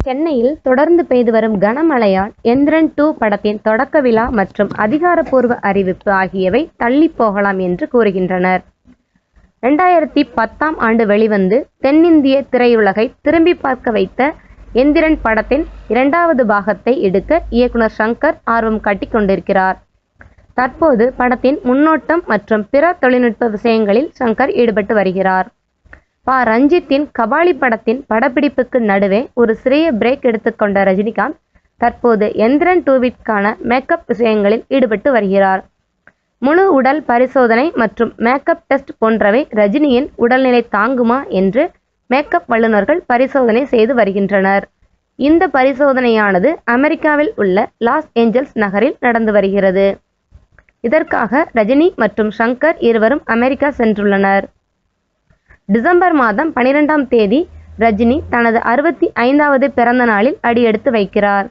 சென்னையில் தொடர்ந்து பெய்து வரும் கனமழையால் எந்திரன் 2 படத்தின் தொடக்க விழா மற்றும் அதிகாரப்பூர்வ அறிவிப்பு ஆகியவை தள்ளி போகலாம் என்று கூறுகின்றனர். 2010ஆம் ஆண்டு வெளிவந்து தென்னிந்திய திரையுலகை திரும்பி பார்க்க வைத்த எந்திரன் படத்தின் 2வது பாகத்தை எடுக்க இயக்குனர் சங்கர் ஆர்வம் காட்டிக் கொண்டிருக்கிறார். தற்போது படத்தின் முன்னோட்டம் மற்றும் பிற தொழில்நுட்ப விஷயங்களில் சங்கர் ஈடுபட்டு வருகிறார். ரஞ்சித்தின் கபாலி படத்தின் படப்பிடிப்புக்கு நடுவே ஒரு சிறிய பிரேக் எடுத்துக்கொண்ட ரஜினிகாந்த் தற்போது எந்திரன் 2விற்கான மேக்கப் விஷயங்களில் ஈடுபட்டு வருகிறார். முழு உடல் பரிசோதனை மற்றும் மேக்கப் டெஸ்ட் போன்றவை ரஜினியின் உடல்நிலை தாங்குமா என்று மேக்கப் வல்லுநர்கள் பரிசோதனை செய்து வருகின்றனர். இந்த பரிசோதனையானது அமெரிக்காவில் உள்ள லாஸ் ஏஞ்சல்ஸ் நகரில் நடந்து வருகிறது. இதற்காக ரஜினி மற்றும் சங்கர் இருவரும் அமெரிக்கா சென்றுள்ளனர். டிசம்பர் மாதம் 12ஆம் தேதி ரஜினி தனது 65வது பிறந்த நாளில் அடியெடுத்து வைக்கிறார்.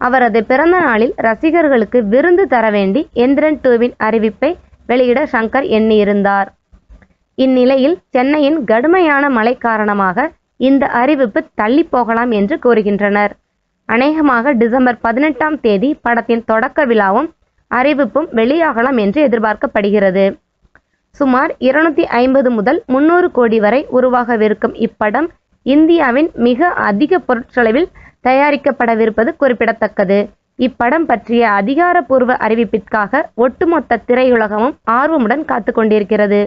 அவரது பிறந்த நாளில் ரசிகர்களுக்கு விருந்து தர வேண்டி எந்திரன் 2வின் அறிவிப்பை வெளியிட சங்கர் எண்ணியிருந்தார். இந்நிலையில் சென்னையின் கடுமையான மழை காரணமாக இந்த அறிவிப்பு தள்ளி போகலாம் என்று கூறுகின்றனர். அநேகமாக டிசம்பர் 18ஆம் தேதி படத்தின் தொடக்க விழாவும் அறிவிப்பும் வெளியாகலாம் என்று எதிர்பார்க்கப்படுகிறது. சுமார் 250 முதல் 300 கோடி வரை உருவாகவிருக்கும் இப்படம் இந்தியாவின் மிக அதிக பொருட்செலவில் தயாரிக்கப்படவிருப்பது குறிப்பிடத்தக்கது. இப்படம் பற்றிய அதிகாரப்பூர்வ அறிவிப்பிற்காக ஒட்டுமொத்த திரையுலகமும் ஆர்வமுடன் காத்துக் கொண்டிருக்கிறது.